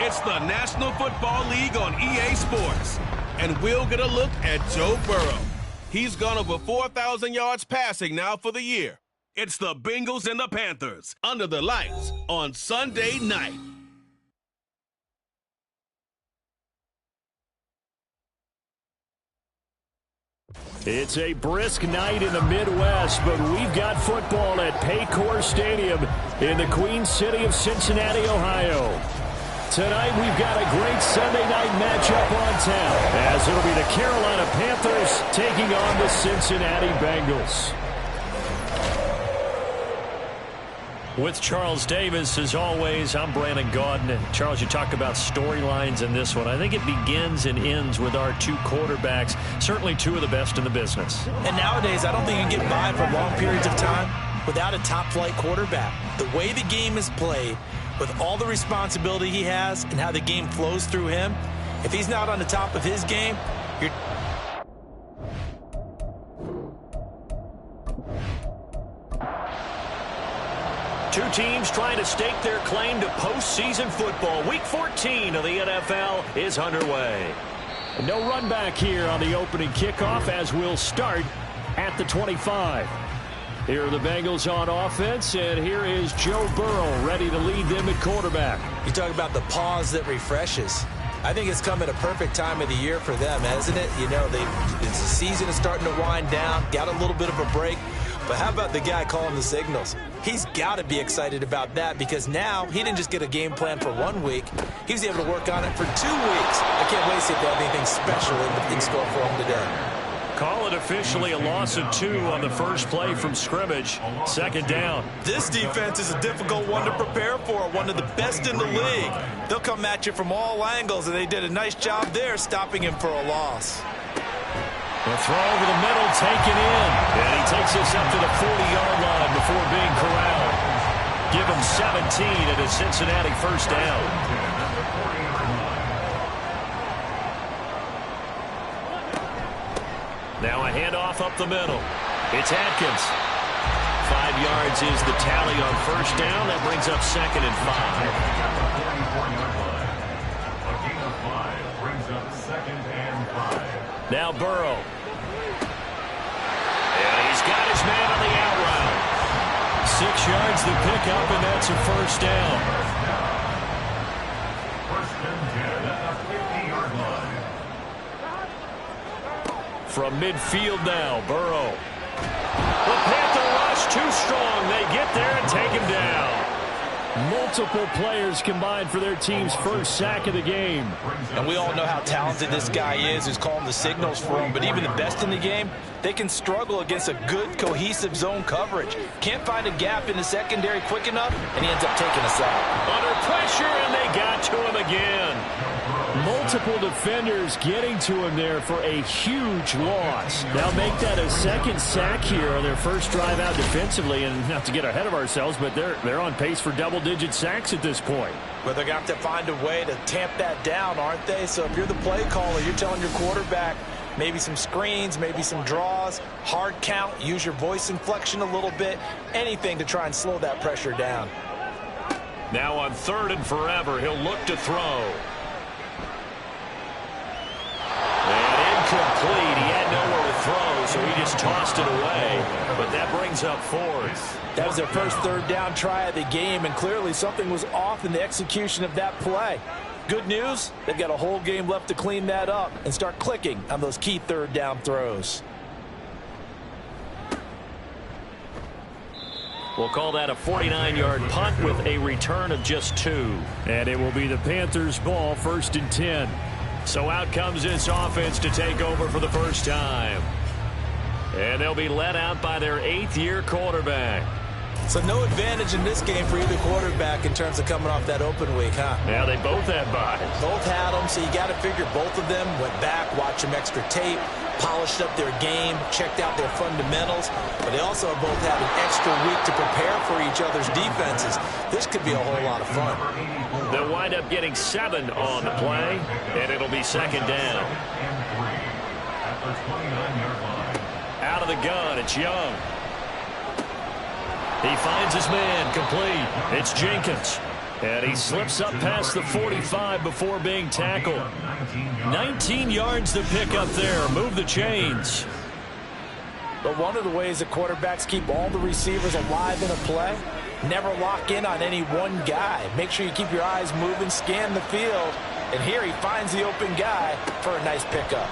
It's the National Football League on EA Sports. And we'll get a look at Joe Burrow. He's gone over 4,000 yards passing now for the year. It's the Bengals and the Panthers under the lights on Sunday night. It's a brisk night in the Midwest, but we've got football at Paycor Stadium in the Queen City of Cincinnati, Ohio. Tonight we've got a great Sunday night matchup on tap, as it'll be the Carolina Panthers taking on the Cincinnati Bengals. With Charles Davis, as always, I'm Brandon Gaudin. And Charles, you talk about storylines in this one. I think it begins and ends with our two quarterbacks, certainly two of the best in the business. And nowadays, I don't think you can get by for long periods of time without a top-flight quarterback. The way the game is played, with all the responsibility he has and how the game flows through him, if he's not on the top of his game, you're... Two teams trying to stake their claim to postseason football. Week 14 of the NFL is underway. No run back here on the opening kickoff, as we'll start at the 25. Here are the Bengals on offense, and here is Joe Burrow ready to lead them at quarterback. You talk about the pause that refreshes. I think it's come at a perfect time of the year for them, hasn't it? You know, the season is starting to wind down, got a little bit of a break. But how about the guy calling the signals? He's got to be excited about that, because now he didn't just get a game plan for 1 week. He was able to work on it for 2 weeks. I can't wait to see if they have anything special in store for him today. Call it officially a loss of 2 on the first play from scrimmage. Second down. This defense is a difficult one to prepare for, one of the best in the league. They'll come at you from all angles, and they did a nice job there stopping him for a loss. The throw over the middle, taken in. And he takes us up to the 40-yard line before being corralled. Give him 17 at a Cincinnati first down. Now a handoff up the middle. It's Atkins. 5 yards is the tally on first down. That brings up second and 5. Now Burrow. And he's got his man on the out route. 6 yards to pick up, and that's a first down. From midfield now, Burrow. The Panther rush too strong. They get there and take him down. Multiple players combined for their team's first sack of the game. And we all know how talented this guy is, who's calling the signals for him. But even the best in the game, they can struggle against a good, cohesive zone coverage. Can't find a gap in the secondary quick enough, and he ends up taking a sack. Under pressure, and they got to him again. Multiple defenders getting to him there for a huge loss. Now make that a second sack here on their first drive out defensively, and not to get ahead of ourselves, but they're on pace for double-digit sacks at this point. But they're going to have to find a way to tamp that down, aren't they? So if you're the play caller, you're telling your quarterback maybe some screens, maybe some draws, hard count, use your voice inflection a little bit, anything to try and slow that pressure down. Now on 3rd and forever, he'll look to throw. And incomplete. He had nowhere to throw, so he just tossed it away. But that brings up 4th. That was their first 3rd down try of the game, and clearly something was off in the execution of that play. Good news, they've got a whole game left to clean that up and start clicking on those key 3rd down throws. We'll call that a 49-yard punt with a return of just 2. And it will be the Panthers' ball, 1st and 10. So out comes this offense to take over for the first time. And they'll be led out by their 8th-year quarterback. So no advantage in this game for either quarterback in terms of coming off that open week, huh? Yeah, they both had buys. Both had them, so you got to figure both of them went back, watched some extra tape, polished up their game, checked out their fundamentals, but they also both had an extra week to prepare for each other's defenses. This could be a whole lot of fun. They'll wind up getting 7 on the play, and it'll be second down. Out of the gun, it's Young. He finds his man complete. It's Jenkins. And he slips up past the 45 before being tackled. 19 yards to pick up there. Move the chains. But one of the ways that quarterbacks keep all the receivers alive in a play, never lock in on any one guy. Make sure you keep your eyes moving, scan the field. And here he finds the open guy for a nice pickup.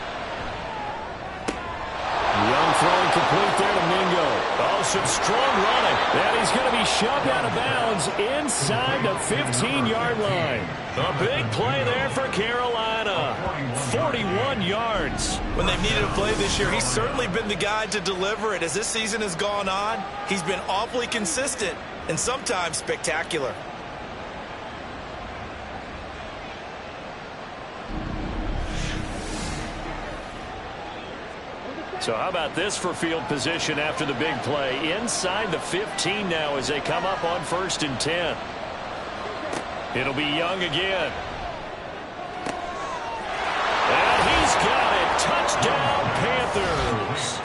Young throwing complete there to Mingo. Oh, some strong running. And he's going to be shoved out of bounds inside the 15-yard line. A big play there for Carolina. 41 yards. When they've needed a play this year, he's certainly been the guy to deliver it. As this season has gone on, he's been awfully consistent and sometimes spectacular. So how about this for field position after the big play? Inside the 15 now as they come up on 1st and 10. It'll be Young again. And he's got it. Touchdown, Panthers.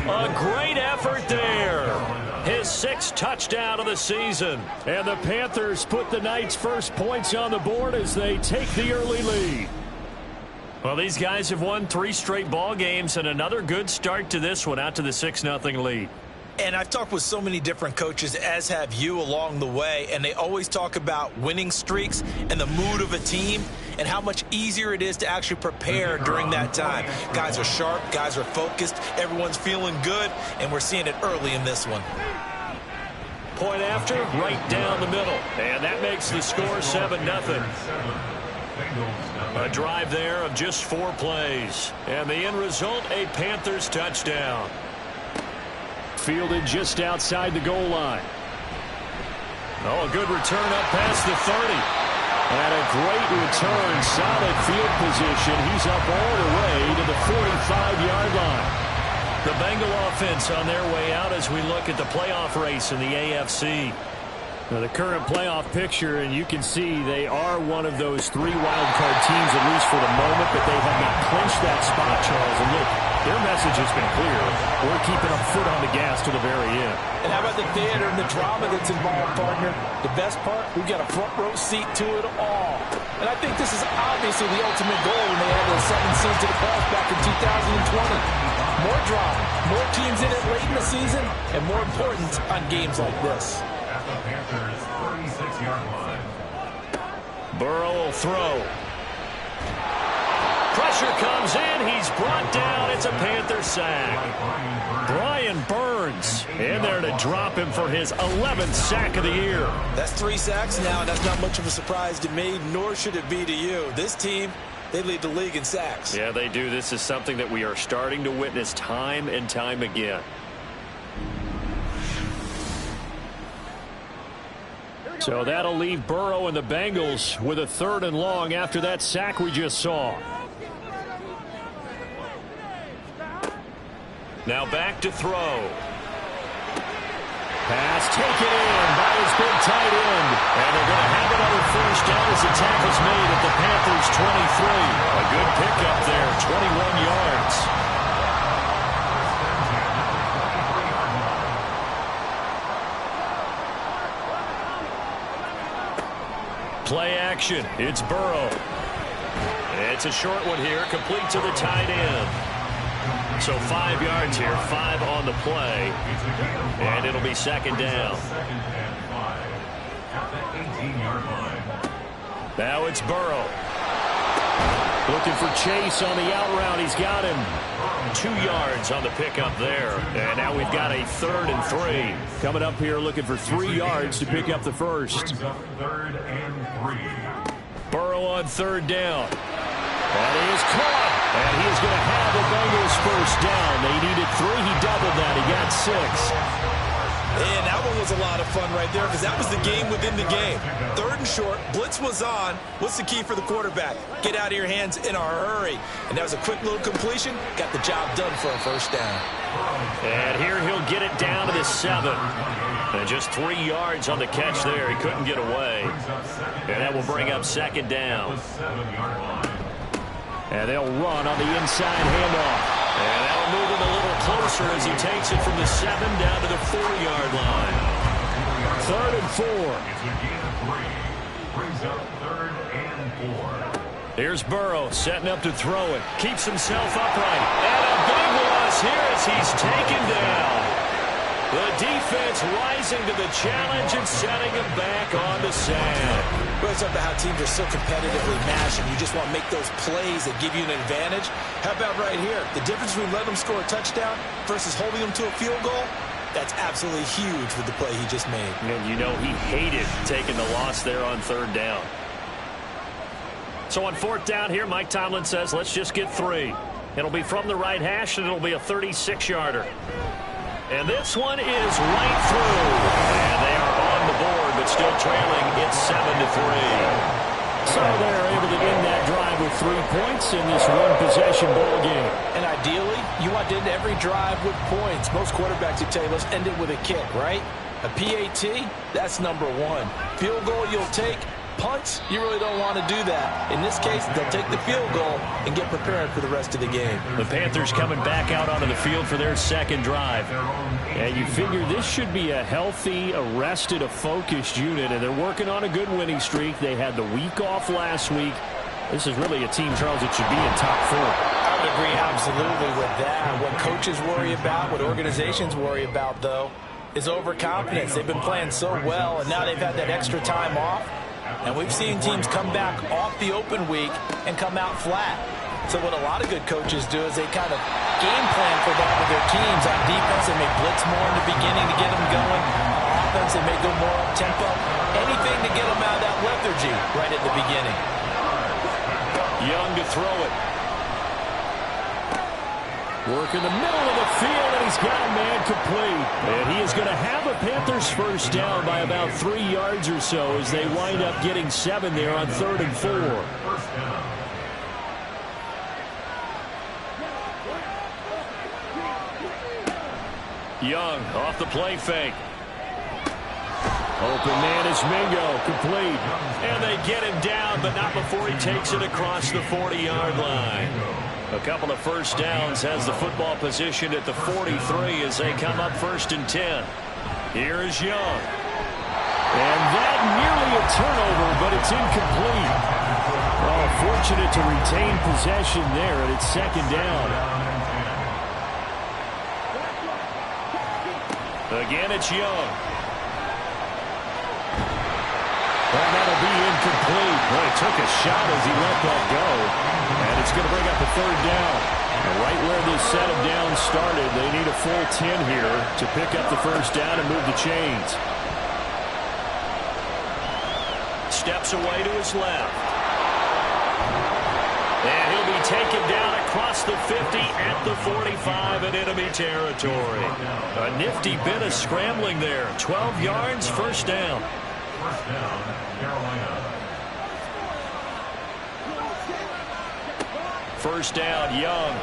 A great effort there. His 6th touchdown of the season. And the Panthers put the Knights' first points on the board as they take the early lead. Well, these guys have won 3 straight ball games and another good start to this one out to the 6-0 lead. And I've talked with so many different coaches, as have you, along the way, and they always talk about winning streaks and the mood of a team and how much easier it is to actually prepare during that time. Guys are sharp, guys are focused, everyone's feeling good, and we're seeing it early in this one. Point after, right down the middle, and that makes the score 7-0. A drive there of just 4 plays. And the end result, a Panthers touchdown. Fielded just outside the goal line. Oh, a good return up past the 30. And a great return, solid field position. He's up all the way to the 45-yard line. The Bengal offense on their way out as we look at the playoff race in the AFC. Now the current playoff picture, and you can see they are one of those 3 wildcard teams, at least for the moment, but they have not clinched that spot, Charles. And look, their message has been clear. We're keeping a foot on the gas to the very end. And how about the theater and the drama that's involved, partner? The best part, we've got a front row seat to it all. And I think this is obviously the ultimate goal when they had the 7 seeds to the playoffs back in 2020. More drama, more teams in it late in the season, and more important on games like this. The Panthers 36-yard line. Burrow will throw. Pressure comes in. He's brought down. It's a Panther sack. Brian Burns in there to drop him for his 11th sack of the year. That's 3 sacks now, and that's not much of a surprise to me, nor should it be to you. This team, they lead the league in sacks. Yeah, they do. This is something that we are starting to witness time and time again. So that'll leave Burrow and the Bengals with a 3rd and long after that sack we just saw. Now back to throw. Pass taken in by his big tight end. And they're going to have another 1st down as the tackle's made at the Panthers' 23. A good pickup there, 21 yards. Play action. It's Burrow. It's a short one here, complete to the tight end. So 5 yards here, 5 on the play. And it'll be 2nd down. Now it's Burrow. Looking for Chase on the out route. He's got him. 2 yards on the pickup there. And now we've got a 3rd and 3. Coming up here looking for 3 yards to pick up the first. 3rd and 3. Burrow on 3rd down. And he is caught. And he is going to have the Bengals 1st down. They needed 3. He doubled that. He got 6. And that one was a lot of fun right there because that was the game within the game. 3rd and short, blitz was on. What's the key for the quarterback? Get out of your hands in a hurry. And that was a quick little completion. Got the job done for a 1st down. And here he'll get it down to the 7. And just 3 yards on the catch there. He couldn't get away. And that will bring up 2nd down. And they'll run on the inside handoff. And that'll move him a little closer as he takes it from the 7 down to the 4-yard line. 3rd and 4. brings up 3rd and 4. Here's Burrow setting up to throw it. Keeps himself upright. And a big loss here as he's taken down. The defense rising to the challenge and setting him back on the sand. Well, it's up to how teams are so competitively matched, and you just want to make those plays that give you an advantage. How about right here? The difference between letting them score a touchdown versus holding them to a field goal, that's absolutely huge with the play he just made. And you know he hated taking the loss there on 3rd down. So on 4th down here, Mike Tomlin says, let's just get 3. It'll be from the right hash, and it'll be a 36-yarder. And this one is right through. And they are on the board, but still trailing. It's 7-3. So they're able to end that drive with 3 points in this one-possession ball game. And ideally, you want to end every drive with points. Most quarterbacks would tell you, let's end it with a kick, right? A PAT, that's number 1. Field goal you'll take. Punts, you really don't want to do that. In this case, they'll take the field goal and get prepared for the rest of the game. The Panthers coming back out onto the field for their 2nd drive. And you figure this should be a healthy, arrested, a focused unit, and they're working on a good winning streak. They had the week off last week. This is really a team, Charles, that should be in top 4. I would agree absolutely with that. What coaches worry about, what organizations worry about, though, is overconfidence. They've been playing so well, and now they've had that extra time off. And we've seen teams come back off the open week and come out flat. So what a lot of good coaches do is they kind of game plan for that with their teams. On defense, they may blitz more in the beginning to get them going. On offense, they may go more up-tempo. Anything to get them out of that lethargy right at the beginning. Young to throw it. Work in the middle of the field, and he's got a man complete. And he is going to have a Panthers first down by about 3 yards or so as they wind up getting 7 there on 3rd and 4. Young off the play fake. Open man is Mingo, complete. And they get him down, but not before he takes it across the 40-yard line. A couple of first downs, has the football position at the 43 as they come up 1st and 10. Here is Young. And that nearly a turnover, but it's incomplete. Well, fortunate to retain possession there, and it's 2nd down. Again, it's Young. And that'll be incomplete. Well, he took a shot as he let that go. And it's going to bring up a 3rd down. And right where this set of downs started, they need a full 10 here to pick up the first down and move the chains. Steps away to his left. And he'll be taken down across the 50 at the 45 in enemy territory. A nifty bit of scrambling there. 12 yards, first down. First down, Carolina. First down, Young.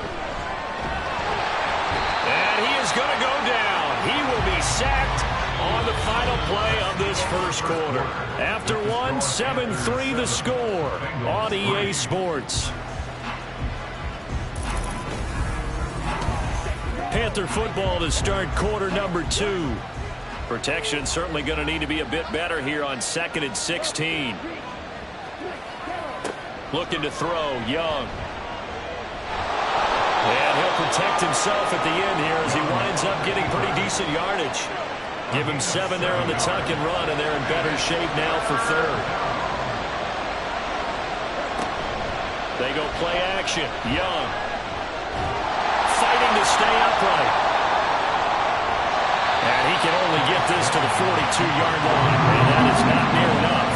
And he is going to go down. He will be sacked on the final play of this first quarter. After one, 7-3 the score on EA Sports. Panther football to start quarter number 2. Protection certainly going to need to be a bit better here on 2nd and 16. Looking to throw, Young. And he'll protect himself at the end here as he winds up getting pretty decent yardage. Give him 7 there on the tuck and run, and they're in better shape now for 3rd. They go play action. Young. Fighting to stay upright. And he can only get this to the 42-yard line. And that is not near enough.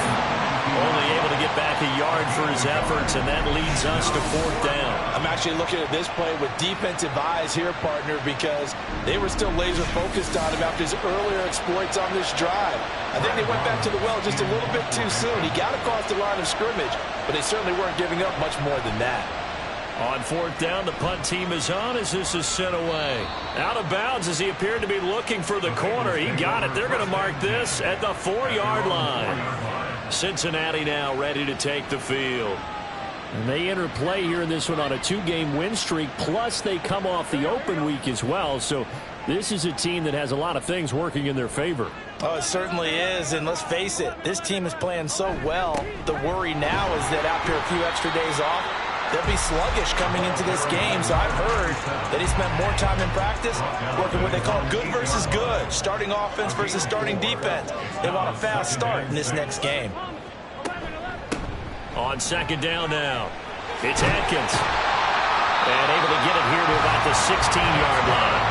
Only able to get back a yard for his efforts, and that leads us to 4th down. I'm actually looking at this play with defensive eyes here, partner, because they were still laser focused on him after his earlier exploits on this drive. I think they went back to the well just a little bit too soon. He got across the line of scrimmage, but they certainly weren't giving up much more than that. On 4th down, the punt team is on as this is sent away. Out of bounds as he appeared to be looking for the corner. He got it. They're going to mark this at the 4-yard line. Cincinnati now ready to take the field. And they enter play here in this one on a 2-game win streak, plus they come off the open week as well. So this is a team that has a lot of things working in their favor. Oh, it certainly is, and let's face it, this team is playing so well. The worry now is that after a few extra days off, they'll be sluggish coming into this game. So I've heard that he spent more time in practice working what they call good versus good, starting offense versus starting defense. They want a fast start in this next game. On second down now, it's Atkins. And able to get it here to about the 16-yard line.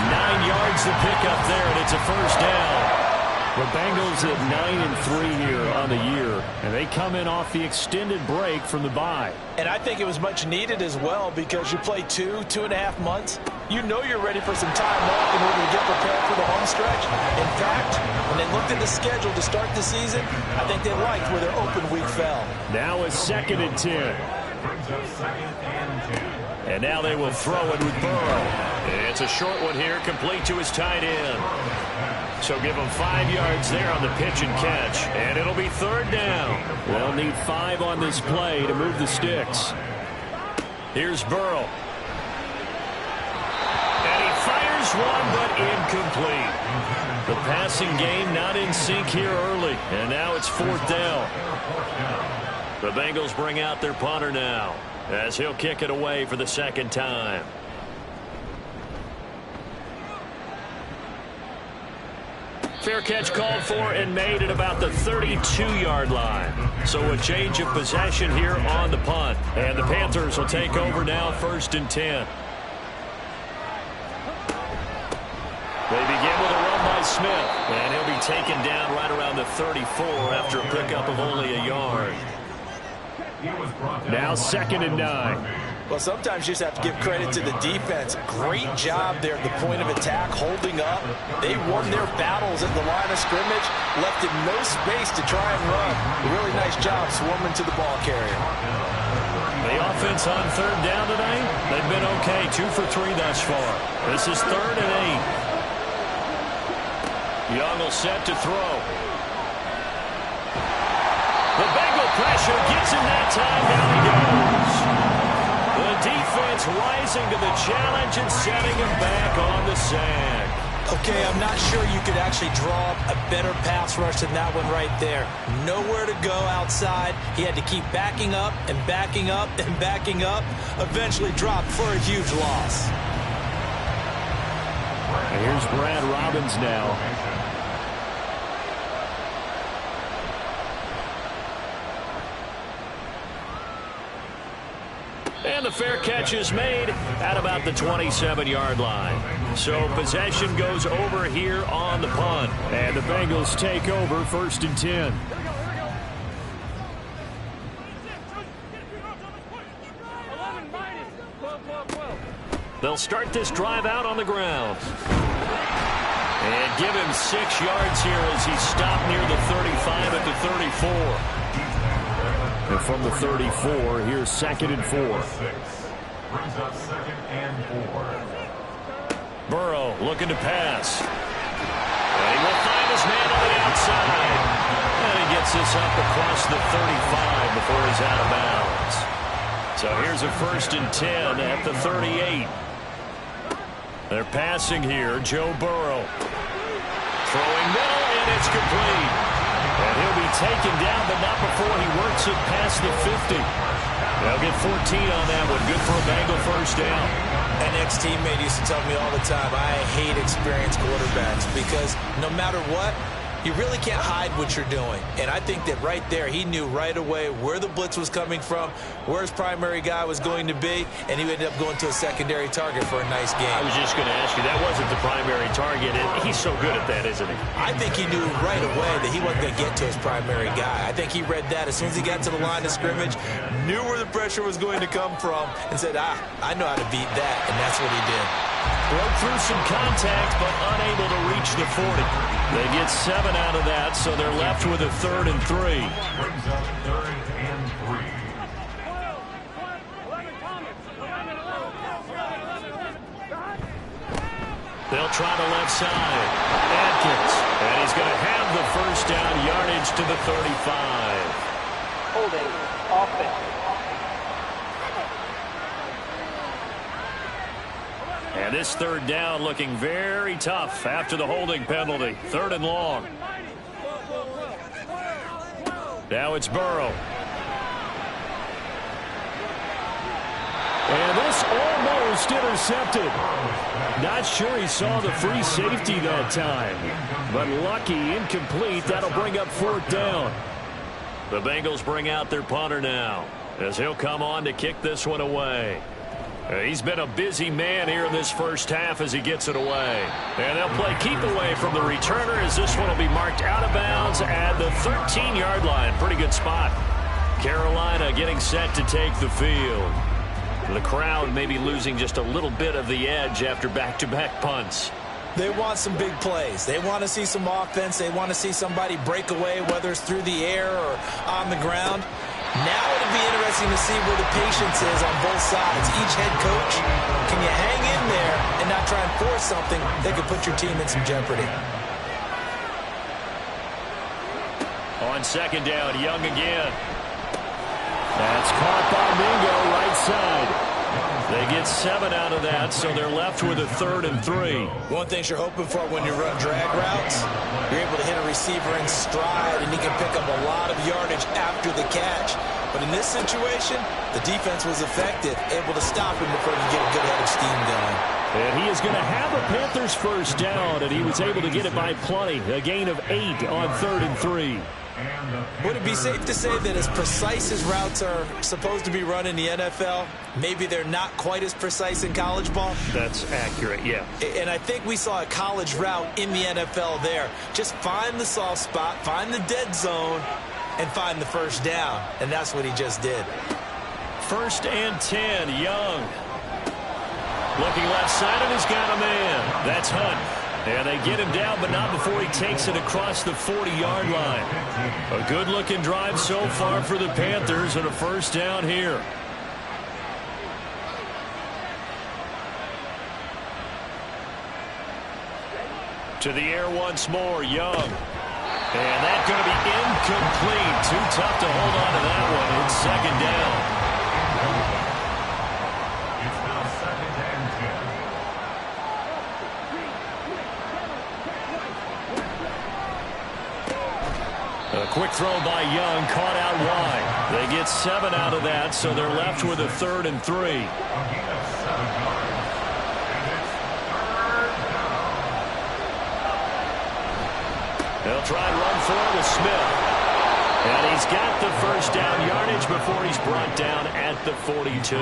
9 yards to pick up there, and it's a first down. The Bengals at 9-3 here on the year, and they come in off the extended break from the bye. And I think it was much needed as well because you play 2.5 months. You know you're ready for some time off in order to get prepared for the home stretch. In fact, when they looked at the schedule to start the season, I think they liked where their open week fell. Now it's 2nd and 10. Brings up 2nd and 10. And now they will throw it with Burrow. It's a short one here, complete to his tight end. So give him 5 yards there on the pitch and catch. And it'll be 3rd down. They'll need 5 on this play to move the sticks. Here's Burrow. And he fires one, but incomplete. The passing game not in sync here early. And now it's 4th down. The Bengals bring out their punter now, as he'll kick it away for the 2nd time. Fair catch called for and made at about the 32-yard line. So a change of possession here on the punt. And the Panthers will take over now, 1st and 10. They begin with a run by Smith. And he'll be taken down right around the 34 after a pickup of only a yard. Now 2nd and 9. Well, sometimes you just have to give credit to the defense. Great job there at the point of attack, holding up. They won their battles at the line of scrimmage, left it no space to try and run. Really nice job swarming to the ball carrier. The offense on 3rd down tonight, they've been okay, 2 for 3 thus far. This is 3rd and 8. Young will set to throw. The Bengal pressure gets him that time. Down he goes. The defense rising to the challenge and setting him back on the sack. Okay, I'm not sure you could actually draw up a better pass rush than that one right there. Nowhere to go outside. He had to keep backing up and backing up and backing up. Eventually dropped for a huge loss. And here's Brad Robbins now. And the fair catch is made at about the 27-yard line. So possession goes over here on the punt. And the Bengals take over 1st and 10. They'll start this drive out on the ground. And give him 6 yards here as he stopped near the 35 at the 34. And from the 34, here's 2nd and 4. Brings up 2nd and 4. Burrow looking to pass. And he will find his man on the outside. And he gets this up across the 35 before he's out of bounds. So here's a 1st and 10 at the 38. They're passing here. Joe Burrow. Throwing middle, and it's complete. And he'll be taken down, but not before he works it past the 50. They'll get 14 on that one. Good for a Bengal 1st down. An ex-teammate used to tell me all the time, I hate experienced quarterbacks because no matter what, you really can't hide what you're doing. And I think that right there, he knew right away where the blitz was coming from, where his primary guy was going to be, and he ended up going to a secondary target for a nice game. I was just going to ask you, that wasn't the primary target. He's so good at that, isn't he? I think he knew right away that he wasn't going to get to his primary guy. I think he read that as soon as he got to the line of scrimmage, knew where the pressure was going to come from, and said, I know how to beat that, and that's what he did. Broke through some contact, but unable to reach the 40. They get 7 out of that, so they're left with a 3rd and 3. Brings up 3rd and 3. They'll try the left side. Atkins. And he's going to have the 1st down, yardage to the 35. Holding offense. this third down looking very tough after the holding penalty. 3rd and long. Now it's Burrow. And this almost intercepted. Not sure he saw the free safety that time. But lucky, incomplete. That'll bring up 4th down. The Bengals bring out their punter now, as he'll come on to kick this one away. He's been a busy man here in this first half as he gets it away. And they'll play keep away from the returner as this one will be marked out of bounds at the 13-yard line. Pretty good spot. Carolina getting set to take the field. The crowd may be losing just a little bit of the edge after back-to-back punts. They want some big plays. They want to see some offense. They want to see somebody break away, whether it's through the air or on the ground. Now it'll be interesting to see where the patience is on both sides. Each head coach, can you hang in there and not try and force something that could put your team in some jeopardy? On 2nd down, Young again. That's caught by Mingo, right side. They get 7 out of that, so they're left with a 3rd and 3. One thing you're hoping for when you run drag routes, you're able to hit a receiver in stride, and he can pick up a lot of yardage after the catch. But in this situation, the defense was effective, able to stop him before he get a good head of steam going. And he is going to have a Panthers first down, and he was able to get it by plenty. A gain of 8 on 3rd and 3. Would it be safe to say that as precise as routes are supposed to be run in the NFL, maybe they're not quite as precise in college ball? That's accurate, yeah. And I think we saw a college route in the NFL there. Just find the soft spot, find the dead zone, and find the first down. And that's what he just did. 1st and 10, Young. Looking left side, and he's got a man. That's Hunt. And they get him down, but not before he takes it across the 40-yard line. A good-looking drive so far for the Panthers, and a first down here. To the air once more, Young. And that's going to be incomplete. Too tough to hold on to that one. It's 2nd down. It's now 2nd and 10. A quick throw by Young, caught out wide. They get 7 out of that, so they're left with a 3rd and 3. A gain of 7 yards. And it's 3rd down. They'll try and run for it with Smith. And he's got the first down yardage before he's brought down at the 42.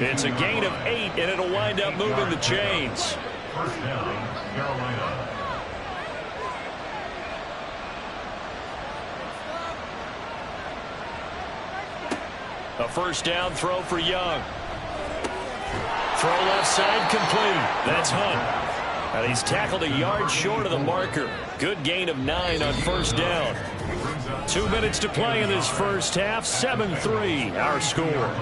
It's a gain of 8, and it'll wind up moving the chains. First down, Carolina. A first down throw for Young. Throw left side complete. That's Hunt. And he's tackled a yard short of the marker. Good gain of 9 on first down. 2 minutes to play in this first half. 7-3 our score.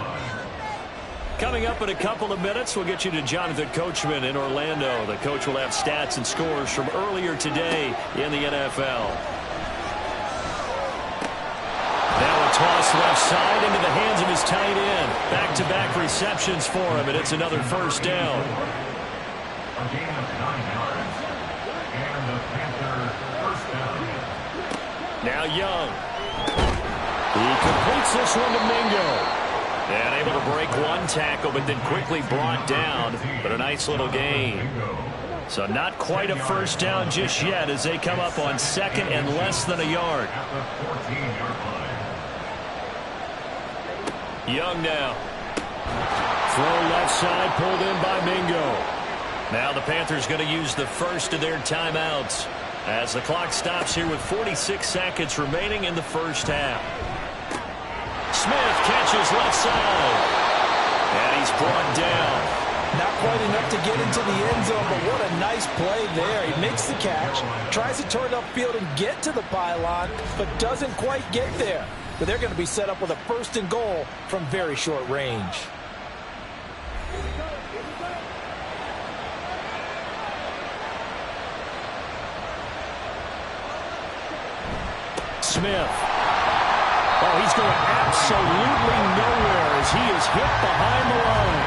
Coming up in a couple of minutes, we'll get you to Jonathan Coachman in Orlando. The coach will have stats and scores from earlier today in the NFL. Now a toss left side into the hands of his tight end. Back-to-back receptions for him, and it's another first down. A gain of 9 yards. And the Panther first down. Now Young. He completes this one to Mingo. And able to break one tackle, but then quickly brought down. But a nice little gain. So not quite a first down just yet as they come up on 2nd and less than a yard. At the 14-yard line. Young now. Throw left side, pulled in by Mingo. Now the Panthers going to use the first of their timeouts as the clock stops here with 46 seconds remaining in the first half. Smith catches left side. And he's brought down. Not quite enough to get into the end zone, but what a nice play there. He makes the catch, tries to turn upfield and get to the pylon, but doesn't quite get there. But they're going to be set up with a 1st and goal from very short range. Smith. Oh, he's going absolutely nowhere as he is hit behind the line.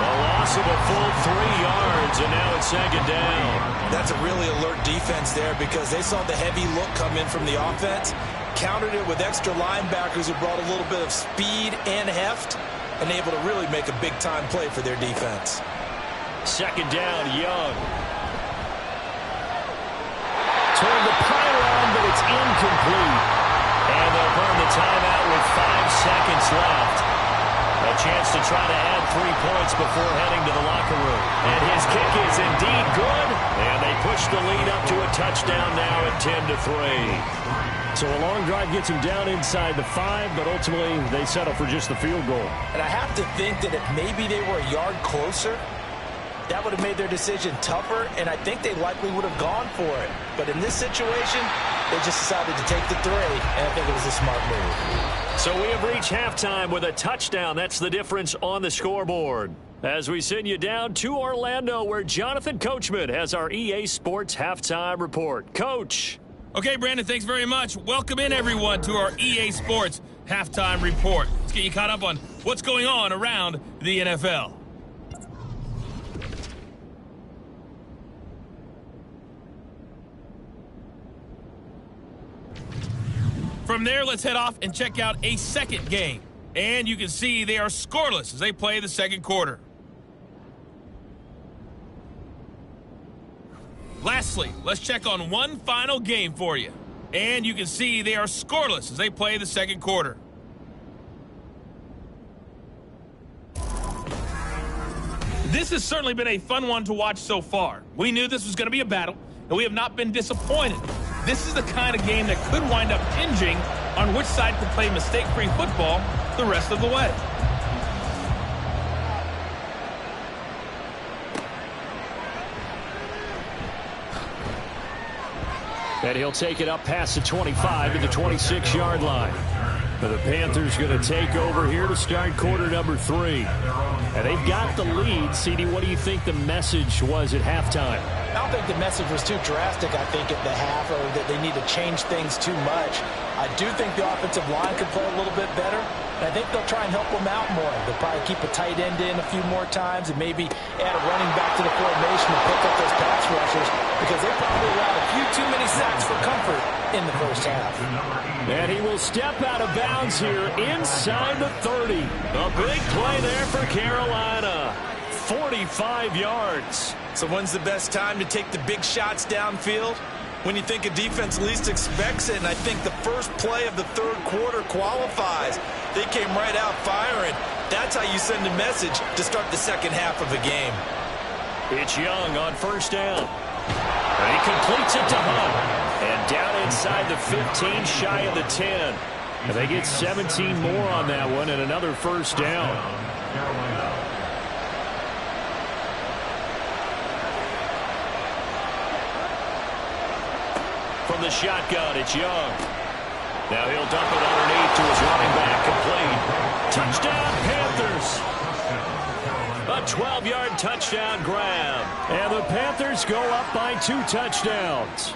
A lot loss of a full 3 yards, and now it's second down. That's a really alert defense there because they saw the heavy look come in from the offense, countered it with extra linebackers who brought a little bit of speed and heft, and able to really make a big-time play for their defense. Second down, Young. Toward the pylon, but it's incomplete. And they'll burn the timeout with 5 seconds left. A chance to try to add 3 points before heading to the locker room. And his kick is indeed good. And they push the lead up to a touchdown now at 10-3. So a long drive gets him down inside the 5, but ultimately they settle for just the field goal. And I have to think that if maybe they were a yard closer, that would have made their decision tougher, and I think they likely would have gone for it. But in this situation, they just decided to take the 3, and I think it was a smart move. So we have reached halftime with a touchdown. That's the difference on the scoreboard. As we send you down to Orlando, where Jonathan Coachman has our EA Sports Halftime Report. Coach. Okay, Brandon, thanks very much. Welcome in, everyone, to our EA Sports Halftime Report. Let's get you caught up on what's going on around the NFL. From there, let's head off and check out a second game. And you can see they are scoreless as they play the second quarter. Lastly, let's check on one final game for you. And you can see they are scoreless as they play the second quarter. This has certainly been a fun one to watch so far. We knew this was going to be a battle, and we have not been disappointed. This is the kind of game that could wind up hinging on which side can play mistake-free football the rest of the way. And he'll take it up past the 25 to the 26-yard line. But the Panthers going to take over here to start quarter number 3. And they've got the lead. CD, what do you think the message was at halftime? I don't think the message was too drastic, I think, at the half, or that they need to change things too much. I do think the offensive line could play a little bit better, and I think they'll try and help them out more. They'll probably keep a tight end in a few more times and maybe add a running back to the formation to pick up those pass rushers, because they probably allowed a few too many sacks for comfort in the first half. And he will step out of bounds here inside the 30. A big play there for Carolina. 45 yards. So when's the best time to take the big shots downfield? When you think a defense least expects it, and I think the first play of the third quarter qualifies. They came right out firing. That's how you send a message to start the second half of a game. It's Young on first down. And he completes it to Hunt. And down inside the 15, shy of the 10. And they get 17 more on that one and another first down. From the shotgun, it's Young. Now he'll dump it underneath to his running back, complete. Touchdown, Panthers. A 12-yard touchdown grab. And the Panthers go up by 2 touchdowns.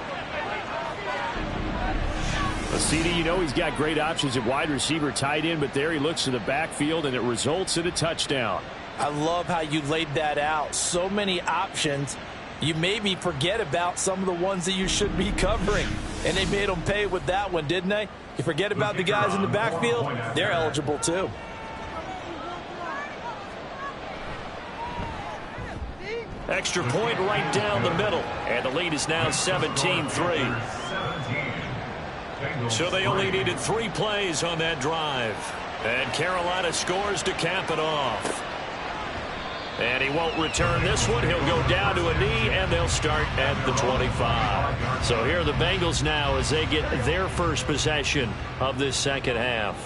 CD, you know he's got great options at wide receiver, tight end, but there he looks to the backfield, and it results in a touchdown. I love how you laid that out. So many options. You maybe forget about some of the ones that you should be covering. And they made them pay with that one, didn't they? You forget about the guys in the backfield, they're eligible too. Extra point right down the middle. And the lead is now 17-3. So they only needed 3 plays on that drive. And Carolina scores to cap it off. And he won't return this one. He'll go down to a knee, and they'll start at the 25. So here are the Bengals now as they get their first possession of this second half.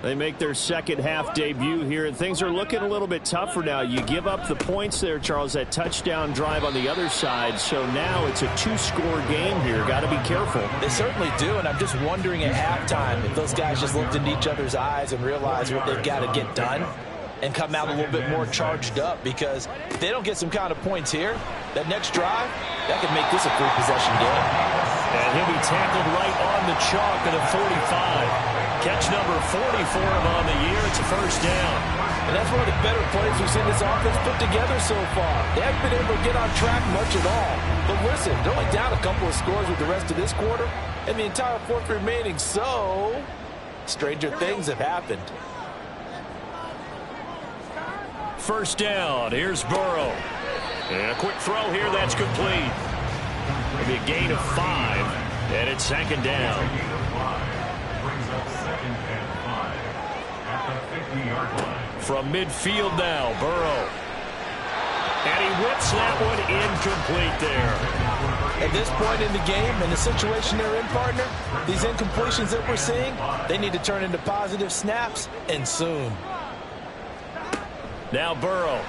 They make their second half debut here, and things are looking a little bit tougher now. You give up the points there, Charles, that touchdown drive on the other side. So now it's a 2-score game here. Got to be careful. They certainly do, and I'm just wondering at halftime if those guys just looked into each other's eyes and realized what they've got to get done and come out a little bit more charged up, because if they don't get some kind of points here, that next drive, that could make this a 3-possession game. And he'll be tackled right on the chalk at the 45. Catch number 40 for him on the year. It's a first down. And that's one of the better plays we've seen this offense put together so far. They haven't been able to get on track much at all. But listen, they're only down a couple of scores with the rest of this quarter and the entire fourth remaining. So, stranger things have happened. First down. Here's Burrow. And a quick throw here. That's complete. It'll be a gain of 5. And it's second down. Brings up 2nd and 5 at the 50-yard line. From midfield now, Burrow. And he whips that one incomplete there. At this point in the game, and the situation they're in, partner, these incompletions that we're seeing, they need to turn into positive snaps, and soon. Now Burrow.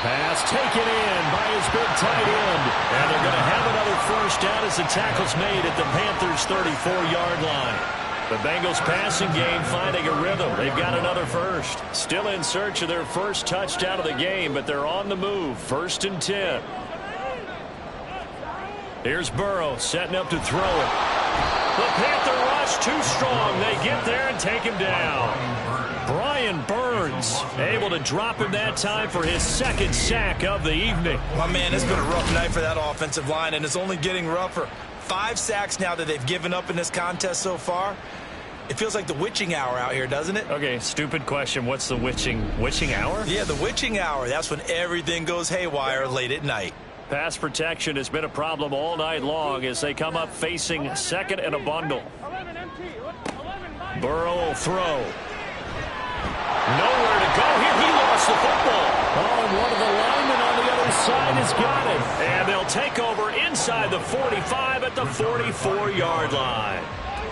Pass taken in by his big tight end. And they're going to have another first down as the tackle's made at the Panthers' 34-yard line. The Bengals passing game finding a rhythm. They've got another first. Still in search of their first touchdown of the game, but they're on the move. 1st and 10. Here's Burrow setting up to throw it. The Panther rush too strong. They get there and take him down. Brian Burns able to drop him that time for his 2nd sack of the evening. My man, it's been a rough night for that offensive line, and it's only getting rougher. 5 sacks now that they've given up in this contest so far. It feels like the witching hour out here, doesn't it? Okay, stupid question. What's the witching hour? Yeah, the witching hour. That's when everything goes haywire late at night. Pass protection has been a problem all night long as they come up facing 2nd and a bundle. Burrow will throw. Nowhere to go here. He lost the football. Oh, and one of the linemen on the other side has got it. And they'll take over inside the 45 at the 44-yard line.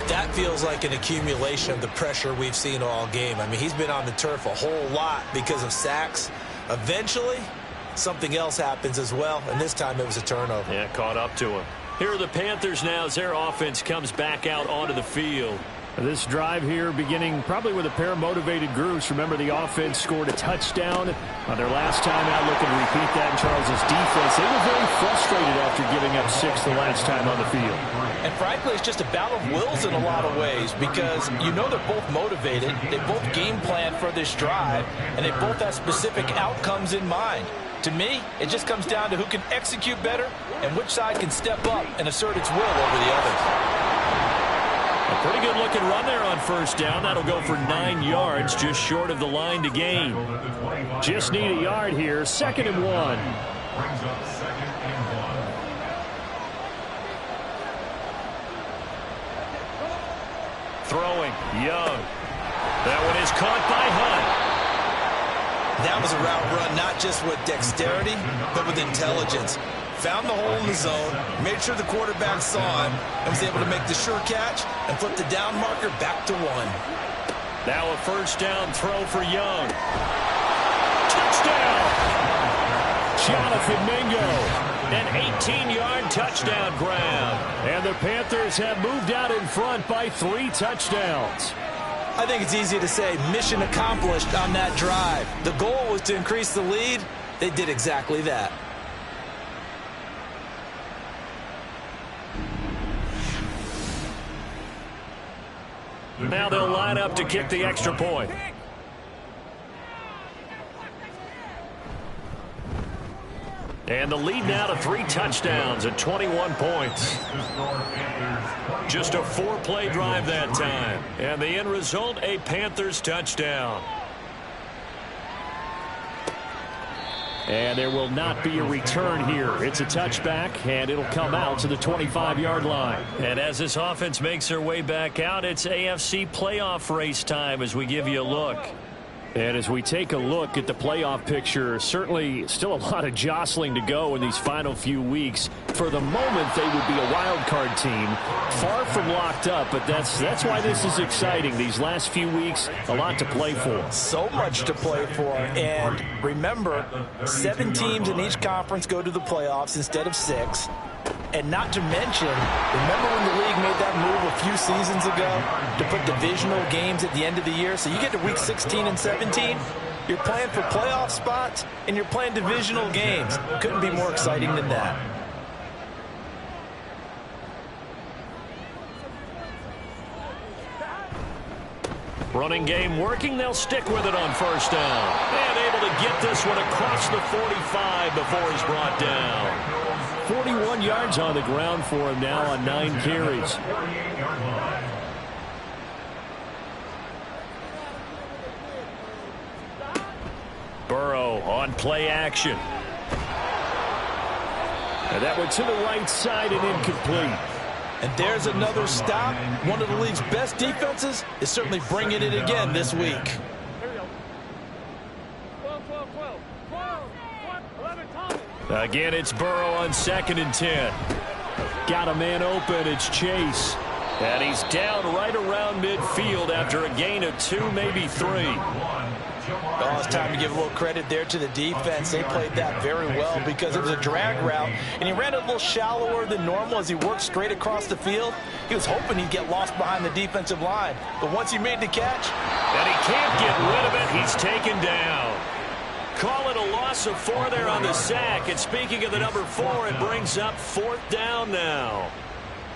That feels like an accumulation of the pressure we've seen all game. I mean, he's been on the turf a whole lot because of sacks. Eventually, something else happens as well, and this time it was a turnover. Yeah, caught up to him. Here are the Panthers now as their offense comes back out onto the field. This drive here beginning probably with a pair of motivated groups. Remember, the offense scored a touchdown on their last time out. Looking to repeat that in Charles' defense. They were very frustrated after giving up 6 the last time on the field. And frankly, it's just a battle of wills in a lot of ways because you know they're both motivated. They both game plan for this drive, and they both have specific outcomes in mind. To me, it just comes down to who can execute better and which side can step up and assert its will over the others. A pretty good looking run there on first down. That'll go for 9 yards, just short of the line to gain. Just need a yard here. 2nd and 1. Brings up 2nd and 1. Throwing, Young. That one is caught by Hunt. That was a route run, not just with dexterity, but with intelligence. Found the hole in the zone, made sure the quarterback saw him, and was able to make the sure catch and flip the down marker back to 1. Now a first down throw for Young. Touchdown! Jonathan Mingo. An 18-yard touchdown grab. And the Panthers have moved out in front by 3 touchdowns. I think it's easy to say mission accomplished on that drive. The goal was to increase the lead. They did exactly that. Now they'll line up to kick the extra point. And the lead now to 3 touchdowns at 21 points. Just a 4-play drive that time. And the end result, a Panthers touchdown. And there will not be a return here. It's a touchback, and it'll come out to the 25-yard line. And as this offense makes their way back out, it's AFC playoff race time as we give you a look. And as we take a look at the playoff picture, certainly still a lot of jostling to go in these final few weeks. For the moment, they would be a wild card team, far from locked up, but that's why this is exciting. These last few weeks, a lot to play for. So much to play for, and remember, 7 teams in each conference go to the playoffs instead of 6. And not to mention, remember when the league made that move a few seasons ago to put divisional games at the end of the year? So you get to week 16 and 17, you're playing for playoff spots, and you're playing divisional games. Couldn't be more exciting than that. Running game working. They'll stick with it on first down. And able to get this one across the 45 before he's brought down. 41 yards on the ground for him now on 9 carries. Burrow on play action. And that went to the right side and incomplete. And there's another stop. One of the league's best defenses is certainly bringing it again this week. Again, it's Burrow on 2nd and 10. Got a man open. It's Chase. And he's down right around midfield after a gain of 2, maybe 3. Oh, it's time to give a little credit there to the defense. They played that very well because it was a drag route, and he ran it a little shallower than normal as he worked straight across the field. He was hoping he'd get lost behind the defensive line, but once he made the catch, and he can't get rid of it, he's taken down. Call it a loss of 4 there on the sack, and speaking of the number 4, it brings up 4th down now.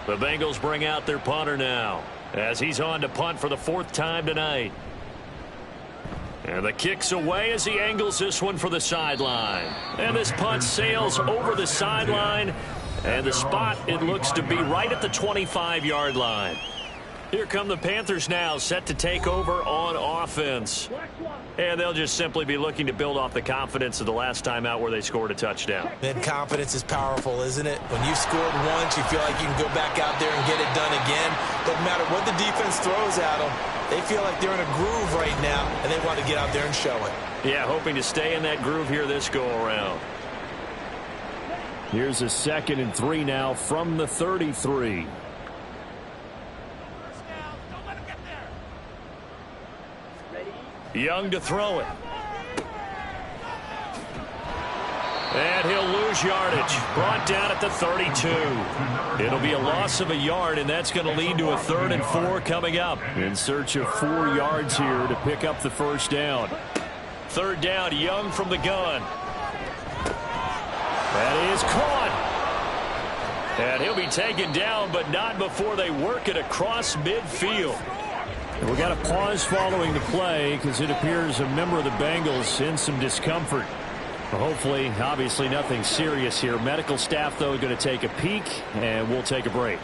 The Bengals bring out their punter now as he's on to punt for the 4th time tonight. And the kick's away as he angles this one for the sideline. And this punt sails over the sideline. And the spot, it looks to be right at the 25-yard line. Here come the Panthers now, set to take over on offense. And they'll just simply be looking to build off the confidence of the last time out where they scored a touchdown. Then confidence is powerful, isn't it? When you've scored once, you feel like you can go back out there and get it done again. Doesn't matter what the defense throws at them. They feel like they're in a groove right now, and they want to get out there and show it. Yeah, hoping to stay in that groove here this go-around. Here's a 2nd and 3 now from the 33. Young to throw it. And he'll lose yardage. Brought down at the 32. It'll be a loss of a yard, and that's going to lead to a 3rd and 4 coming up. In search of 4 yards here to pick up the first down. 3rd down, Young from the gun. That is caught. And he'll be taken down, but not before they work it across midfield. And we got a pause following the play because it appears a member of the Bengals in some discomfort. Well, hopefully, obviously nothing serious here. Medical staff, though, going to take a peek, and we'll take a break.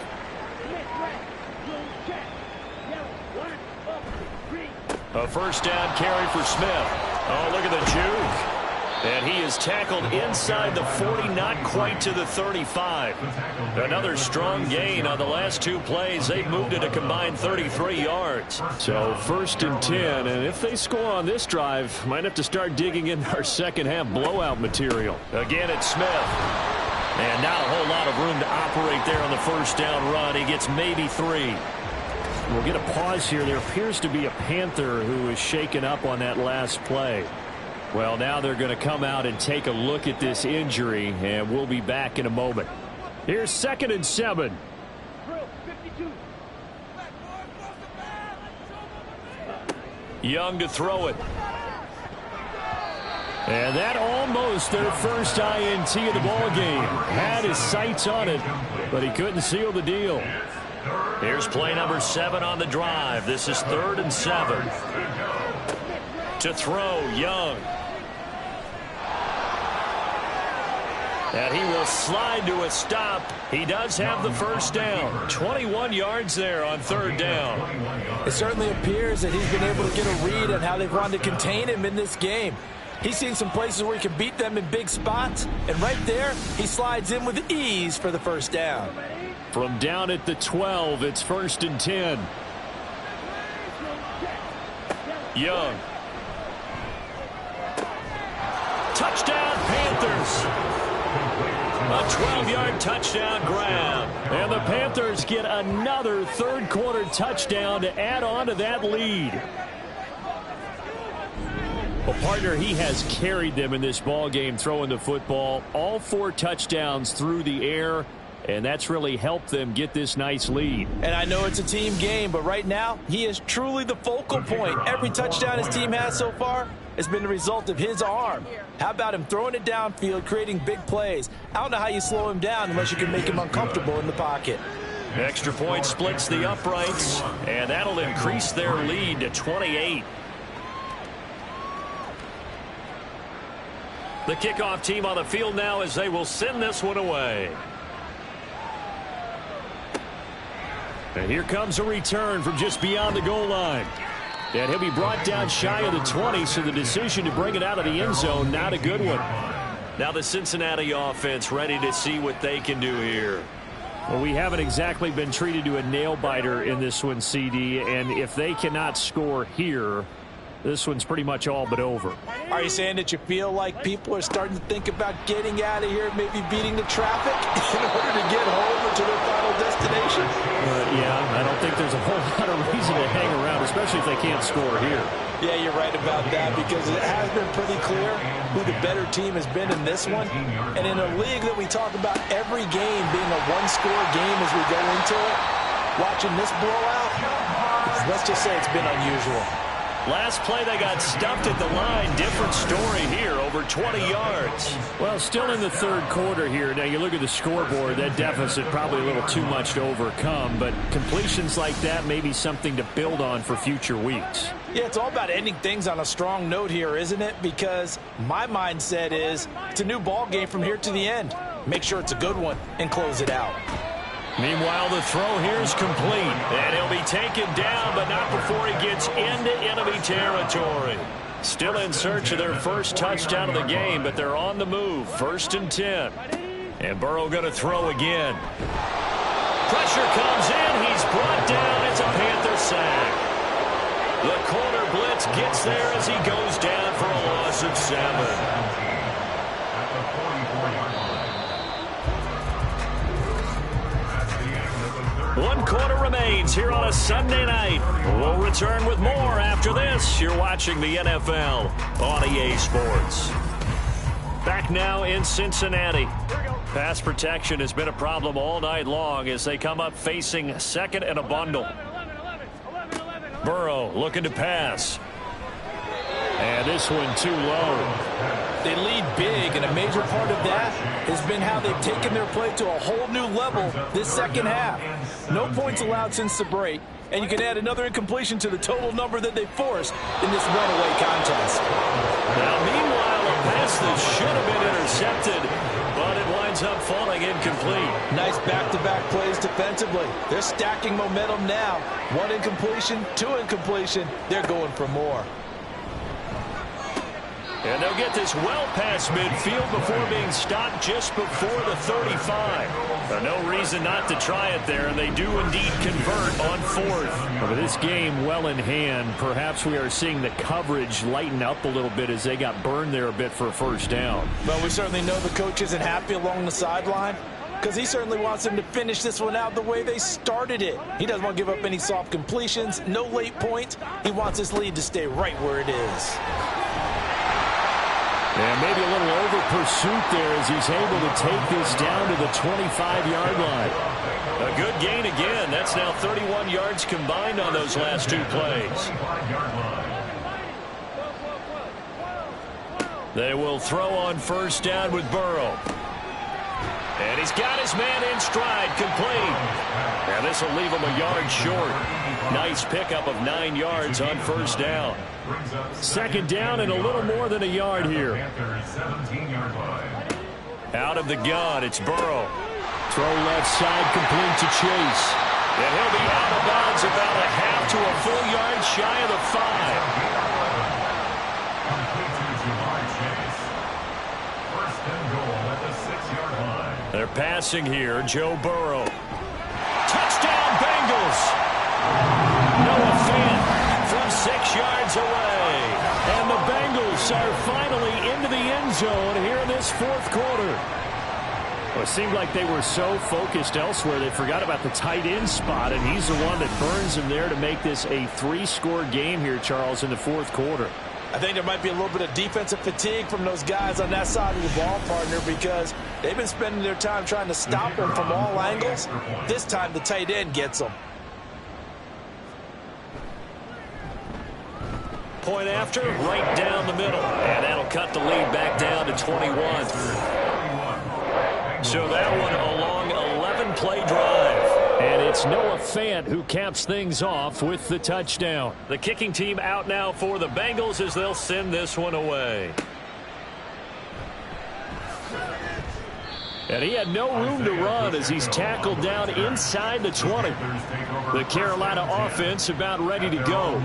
A 1st down carry for Smith. Oh, look at the juke. And he is tackled inside the 40, not quite to the 35. Another strong gain on the last 2 plays. They've moved it a combined 33 yards. So 1st and 10, and if they score on this drive, might have to start digging in our second-half blowout material. Again, it's Smith. And not a whole lot of room to operate there on the 1st down run. He gets maybe 3. We'll get a pause here. There appears to be a Panther who is shaken up on that last play. Well, now they're going to come out and take a look at this injury, and we'll be back in a moment. Here's 2nd and 7. Young to throw it. And that almost their first INT of the ball game. Had his sights on it, but he couldn't seal the deal. Here's play number 7 on the drive. This is 3rd and 7. To throw, Young. And he will slide to a stop. He does have the first down. 21 yards there on 3rd down. It certainly appears that he's been able to get a read on how they've wanted to contain him in this game. He's seen some places where he can beat them in big spots, and right there, he slides in with ease for the first down. From down at the 12, it's 1st and 10. Young. Touchdown, Panthers. A 12-yard touchdown grab. And the Panthers get another third-quarter touchdown to add on to that lead. Well, partner, he has carried them in this ball game throwing the football. All 4 touchdowns through the air, and that's really helped them get this nice lead. And I know it's a team game, but right now, he is truly the focal point. Every touchdown his team has so far has been the result of his arm. How about him throwing it downfield, creating big plays? I don't know how you slow him down unless you can make him uncomfortable in the pocket. Extra point splits the uprights, and that'll increase their lead to 28. The kickoff team on the field now as they will send this one away. And here comes a return from just beyond the goal line. And he'll be brought down shy of the 20, so the decision to bring it out of the end zone, not a good one. Now the Cincinnati offense ready to see what they can do here. Well, we haven't exactly been treated to a nail-biter in this one, CD, and if they cannot score here, this one's pretty much all but over. Are you saying that you feel like people are starting to think about getting out of here, maybe beating the traffic in order to get home or to their final destination? Yeah, I don't think there's a whole lot of reason to hang around, especially if they can't score here. Yeah, you're right about that, because it has been pretty clear who the better team has been in this one. And in a league that we talk about every game being a one-score game as we go into it, watching this blowout, let's just say it's been unusual. Last play, they got stuffed at the line. Different story here, over 20 yards. Well, still in the third quarter here. Now, you look at the scoreboard, that deficit probably a little too much to overcome, but completions like that may be something to build on for future weeks. Yeah, it's all about ending things on a strong note here, isn't it? Because my mindset is it's a new ball game from here to the end. Make sure it's a good one and close it out. Meanwhile, the throw here is complete. And he'll be taken down, but not before he gets into enemy territory. Still in search of their first touchdown of the game, but they're on the move. 1st and 10. And Burrow going to throw again. Pressure comes in. He's brought down. It's a Panther sack. The corner blitz gets there as he goes down for a loss of 7. 1 quarter remains here on a Sunday night. We'll return with more after this. You're watching the NFL on EA Sports. Back now in Cincinnati. Pass protection has been a problem all night long as they come up facing second and a bundle. Burrow looking to pass. And this one too low. They lead big, and a major part of that has been how they've taken their play to a whole new level this second half. No points allowed since the break, and you can add another incompletion to the total number that they forced in this runaway contest. Now, meanwhile, a pass that should have been intercepted, but it winds up falling incomplete. Nice back-to-back plays defensively. They're stacking momentum now. 1 incompletion, 2 incompletion. They're going for more. And they'll get this well past midfield before being stopped just before the 35. No reason not to try it there, and they do indeed convert on 4th. With this game well in hand, perhaps we are seeing the coverage lighten up a little bit as they got burned there a bit for a first down. But we certainly know the coach isn't happy along the sideline, because he certainly wants them to finish this one out the way they started it. He doesn't want to give up any soft completions, no late points. He wants his lead to stay right where it is. And maybe a little over pursuit there as he's able to take this down to the 25-yard line. A good gain again. That's now 31 yards combined on those last 2 plays. They will throw on 1st down with Burrow. And he's got his man in stride, complete. And this will leave him a yard short. Nice pickup of 9 yards on 1st down. 2nd down and a little more than a yard here. Out of the gun, it's Burrow. Throw left side, complete to Chase. And he'll be out of bounds about a half to a full yard shy of the 5. They're passing here, Joe Burrow. Touchdown, Bengals! Noah Fant from 6 yards away. And the Bengals are finally into the end zone here in this 4th quarter. Well, it seemed like they were so focused elsewhere they forgot about the tight end spot, and he's the one that burns them there to make this a 3-score game here, Charles, in the 4th quarter. I think there might be a little bit of defensive fatigue from those guys on that side of the ball, partner, because they've been spending their time trying to stop them from all angles. This time the tight end gets them. Point after, right down the middle. And that'll cut the lead back down to 21. So that one a long 11-play drive. And it's Noah Fant who caps things off with the touchdown. The kicking team out now for the Bengals as they'll send this one away. And he had no room to run as he's tackled down inside the 20. The Carolina offense about ready to go.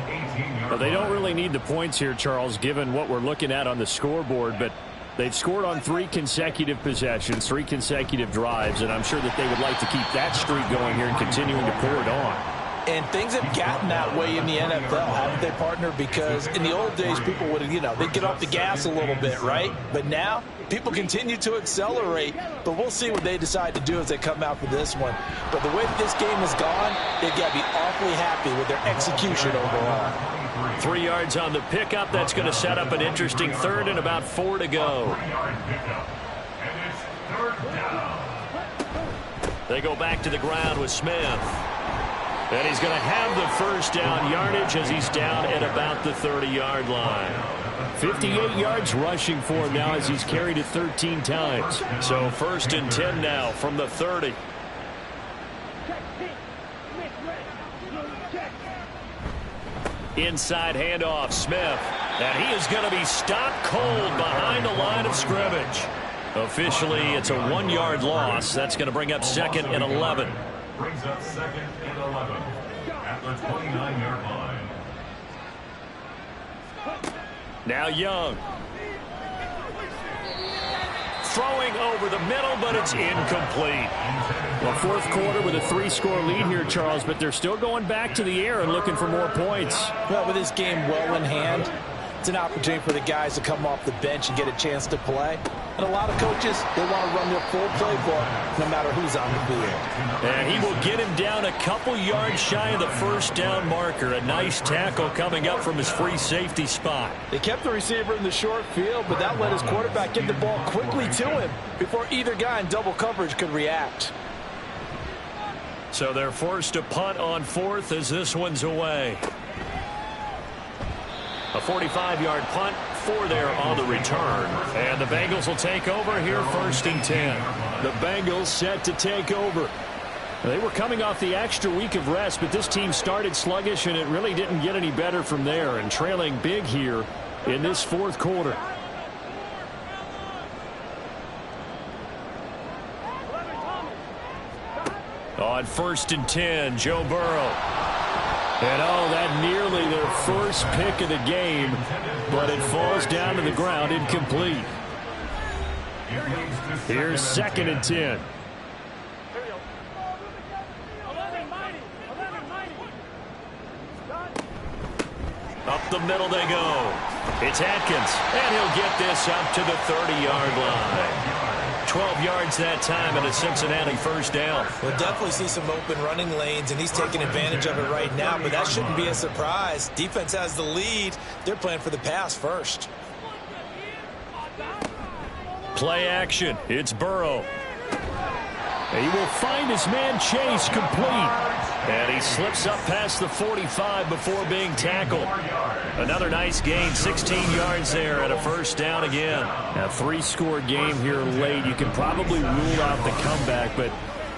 Well, they don't really need the points here, Charles, given what we're looking at on the scoreboard, but they've scored on 3 consecutive possessions, 3 consecutive drives, and I'm sure that they would like to keep that streak going here and continuing to pour it on. And things have gotten that way in the NFL, haven't they, partner? Because in the old days, people would, they'd get off the gas a little bit, right? But now, people continue to accelerate. But we'll see what they decide to do as they come out for this one. But the way that this game has gone, they've got to be awfully happy with their execution overall. 3 yards on the pickup. That's going to set up an interesting third and about 4 to go. They go back to the ground with Smith. And he's going to have the first down yardage as he's down at about the 30-yard line. 58 yards rushing for him now as he's carried it 13 times. So 1st and 10 now from the 30. Inside handoff, Smith. And he is going to be stopped cold behind the line of scrimmage. Officially, it's a 1-yard loss. That's going to bring up 2nd and 11. Brings up 2nd and 11 at the 29-yard line. Now Young. Throwing over the middle, but it's incomplete. Well, 4th quarter with a 3-score lead here, Charles, but they're still going back to the air and looking for more points. Well, with this game well in hand, it's an opportunity for the guys to come off the bench and get a chance to play. And a lot of coaches, they want to run their full playbook no matter who's on the field. And he will get him down a couple yards shy of the first down marker. A nice tackle coming up from his free safety spot. They kept the receiver in the short field, but that let his quarterback get the ball quickly to him before either guy in double coverage could react. So they're forced to punt on 4th as this one's away. A 45-yard punt, 4 there on the return. And the Bengals will take over here 1st and 10. The Bengals set to take over. They were coming off the extra week of rest, but this team started sluggish, and it really didn't get any better from there, and trailing big here in this 4th quarter. On 1st and 10, Joe Burrow. And that nearly their first pick of the game, but it falls down to the ground incomplete. Here's 2nd and 10. Up the middle they go. It's Atkins, and he'll get this up to the 30-yard line. 12 yards that time and a Cincinnati first down. We'll definitely see some open running lanes, and he's taking advantage of it right now, but that shouldn't be a surprise. Defense has the lead. They're playing for the pass first. Play action. It's Burrow. He will find his man Chase complete. And he slips up past the 45 before being tackled. Another nice gain, 16 yards there and a first down again. A 3-score game here late. You can probably rule out the comeback, but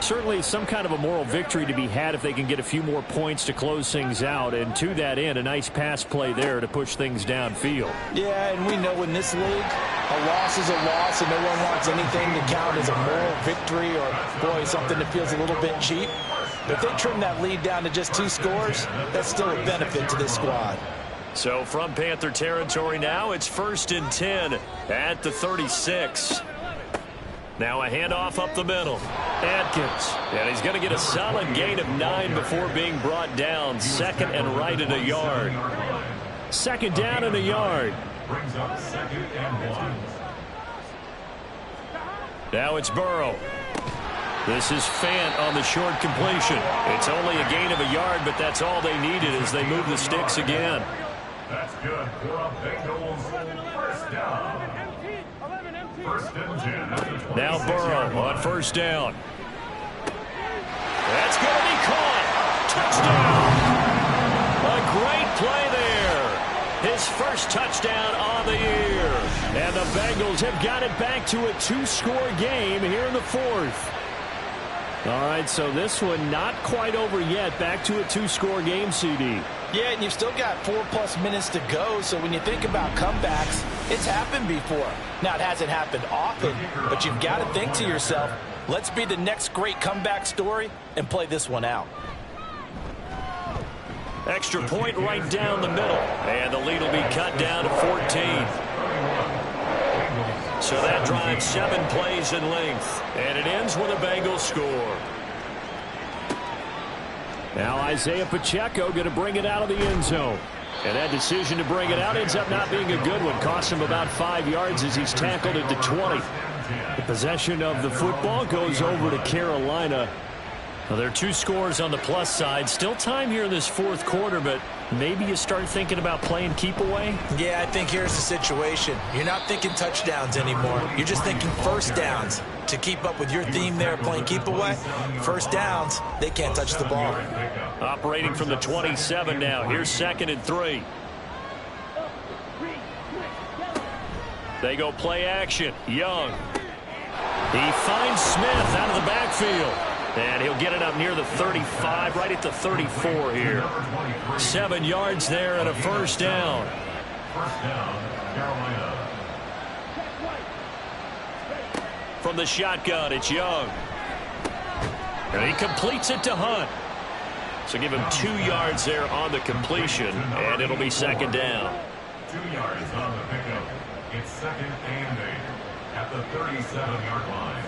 certainly some kind of a moral victory to be had if they can get a few more points to close things out. And to that end, a nice pass play there to push things downfield. Yeah, and we know in this league, a loss is a loss, and no one wants anything to count as a moral victory or, boy, something that feels a little bit cheap. But if they trim that lead down to just 2 scores, that's still a benefit to this squad. So from Panther territory now, it's 1st and 10 at the 36. Now a handoff up the middle. Atkins. And he's going to get a solid gain of 9 before being brought down. 2nd and right at a yard. 2nd down and a yard. Brings up 2nd and 1. Now it's Burrow. This is Fant on the short completion. It's only a gain of a yard, but that's all they needed as they move the sticks again. That's good for a Bengals first down. 1st and 10 at the 26. Now Burrow on first down. That's going to be caught. Touchdown. A great play there. His first touchdown on the year. And the Bengals have got it back to a 2-score game here in the 4th. All right, so this one not quite over yet. Back to a 2-score game, CD. Yeah, and you've still got 4+ minutes to go, so when you think about comebacks, it's happened before. Now, it hasn't happened often, but you've got to think to yourself, let's be the next great comeback story and play this one out. Extra point right down the middle, and the lead will be cut down to 14. So that drives 7 plays in length, and it ends with a Bengals score. Now Isaiah Pacheco going to bring it out of the end zone. And that decision to bring it out ends up not being a good one. Costs him about 5 yards as he's tackled at the 20. The possession of the football goes over to Carolina. Well, there are 2 scores on the plus side. Still time here in this fourth quarter, but maybe you start thinking about playing keep away? Yeah, I think here's the situation. You're not thinking touchdowns anymore. You're just thinking first downs. To keep up with your theme there, playing keep away, first downs, they can't touch the ball. Operating from the 27 now. Here's 2nd and 3. They go play action. Young. He finds Smith out of the backfield. And he'll get it up near the 35, right at the 34 here. 7 yards there and a first down. First down, Carolina. From the shotgun, it's Young. And he completes it to Hunt. So give him 2 yards there on the completion, and it'll be 2nd down. 2 yards on the pickup. It's 2nd and 8 at the 37-yard line.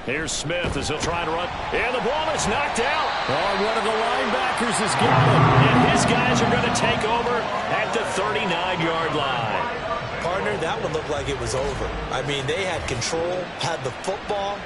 Here's Smith as he'll try to run. And the ball is knocked out. Oh, one of the linebackers has got it. And his guys are going to take over at the 39-yard line. Partner, that one looked like it was over. I mean, they had control, had the football,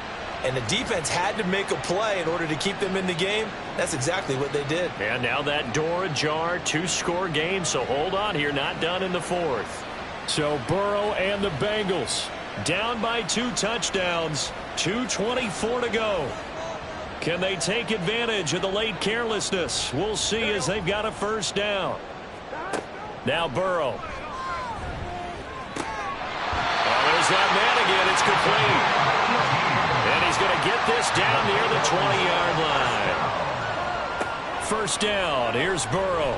and the defense had to make a play in order to keep them in the game. That's exactly what they did. And now that door ajar, 2-score game, so hold on here, not done in the fourth. So Burrow and the Bengals down by 2 touchdowns, 2:24 to go. Can they take advantage of the late carelessness? We'll see as they've got a first down. Now Burrow. Oh, there's that man again. It's complete. And he's going to get this down near the 20-yard line. First down. Here's Burrow.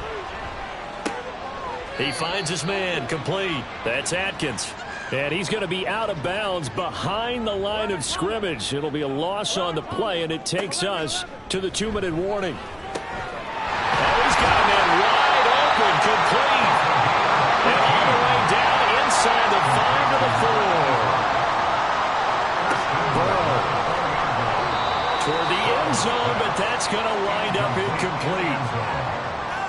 He finds his man. Complete. That's Atkins. And he's going to be out of bounds behind the line of scrimmage. It'll be a loss on the play, and it takes us to the 2-minute warning. Oh, he's got a man wide open, complete. And all the way down inside the 5 to the 4. Burrow toward the end zone, but that's going to wind up incomplete.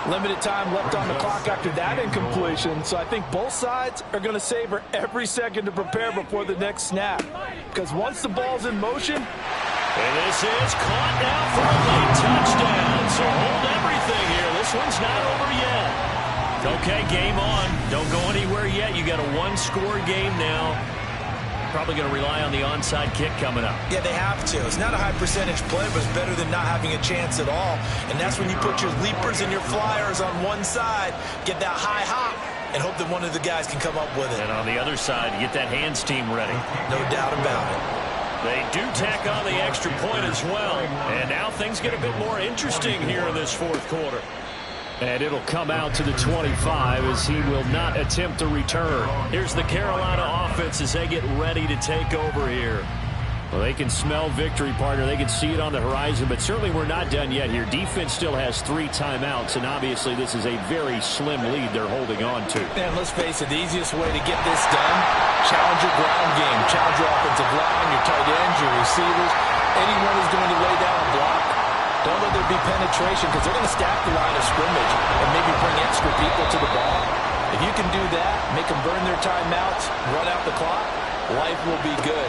Limited time left on the clock after that incompletion, so I think both sides are going to savor every second to prepare before the next snap. Because once the ball's in motion... And this is caught now for a late touchdown. So hold everything here. This one's not over yet. Okay, game on. Don't go anywhere yet. You got a 1-score game now. Probably going to rely on the onside kick coming up. Yeah, they have to. It's not a high percentage play, but it's better than not having a chance at all. And that's when you put your leapers and your flyers on one side, get that high hop, and hope that one of the guys can come up with it. And on the other side, you get that hands team ready. No doubt about it. They do tack on the extra point as well. And now things get a bit more interesting here in this fourth quarter. And it'll come out to the 25 as he will not attempt to return. Here's the Carolina offense as they get ready to take over here. Well, they can smell victory, partner. They can see it on the horizon, but certainly we're not done yet here. Defense still has 3 timeouts, and obviously this is a very slim lead they're holding on to. And let's face it, the easiest way to get this done, challenge your ground game, challenge your offensive line, your tight ends, your receivers, anyone who's going to lay down a block. Don't let there be penetration because they're going to stack the line of scrimmage and maybe bring extra people to the ball. If you can do that, make them burn their timeouts, run out the clock, life will be good.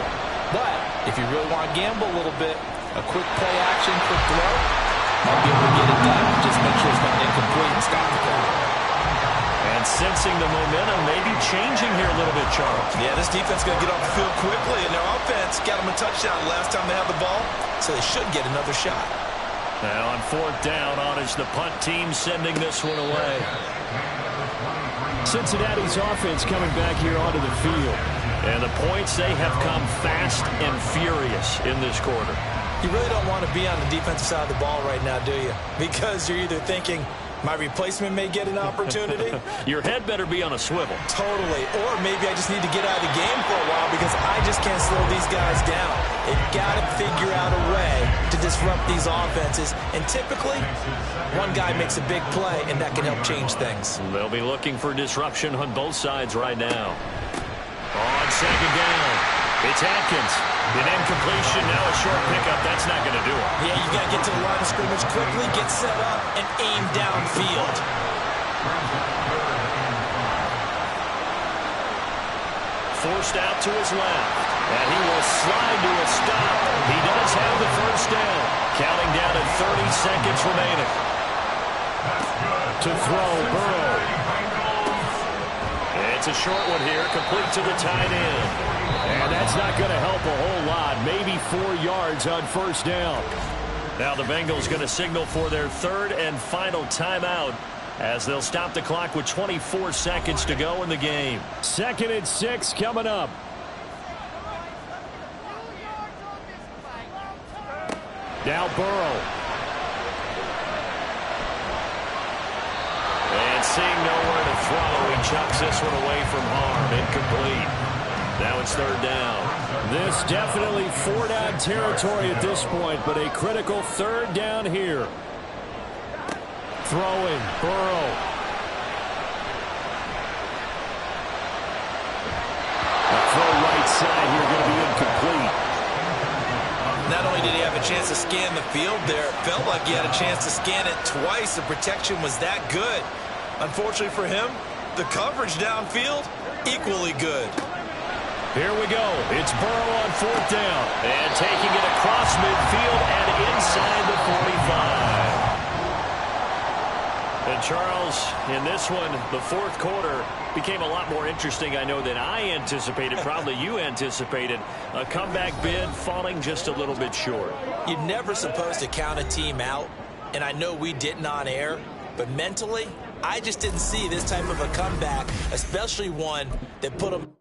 But if you really want to gamble a little bit, a quick play action, quick throw, might be able to get it done. Just make sure it's not incomplete and stop the clock. And sensing the momentum maybe changing here a little bit, Charles. Yeah, this defense is going to get off the field quickly, and their offense got them a touchdown last time they had the ball, so they should get another shot. Now on 4th down, on is the punt team sending this one away. Cincinnati's offense coming back here onto the field. And the points, they have come fast and furious in this quarter. You really don't want to be on the defensive side of the ball right now, do you? Because you're either thinking, my replacement may get an opportunity. Your head better be on a swivel. Totally. Or maybe I just need to get out of the game for a while because I just can't slow these guys down. They've got to figure out a way to disrupt these offenses. And typically, one guy makes a big play, and that can help change things. They'll be looking for disruption on both sides right now. On 2nd down, it's Atkins. An incompletion, now a short pickup. That's not going to do it. Yeah, you got to get to the line of scrimmage quickly, get set up, and aim downfield. Forced out to his left. And he will slide to a stop. He does have the 1st down. Counting down at 30 seconds remaining. To throw, Burrow. It's a short one here, complete to the tight end. And that's not going to help a whole lot. Maybe 4 yards on 1st down. Now the Bengals going to signal for their 3rd and final timeout as they'll stop the clock with 24 seconds to go in the game. 2nd and 6 coming up. Now Burrow. And seeing nowhere to throw, he chucks this one away from harm. Incomplete. Now it's 3rd down. This definitely 4-down territory at this point, but a critical 3rd down here. Throwing, Burrow. A throw right side here going to be incomplete. Not only did he have a chance to scan the field there, it felt like he had a chance to scan it twice. The protection was that good. Unfortunately for him, the coverage downfield, equally good. Here we go. It's Burrow on 4th down. And taking it across midfield and inside the 45. And Charles, in this one, the 4th quarter became a lot more interesting, I know, than I anticipated. Probably you anticipated. A comeback bid falling just a little bit short. You're never supposed to count a team out, and I know we didn't on air, but mentally, I just didn't see this type of a comeback, especially one that put them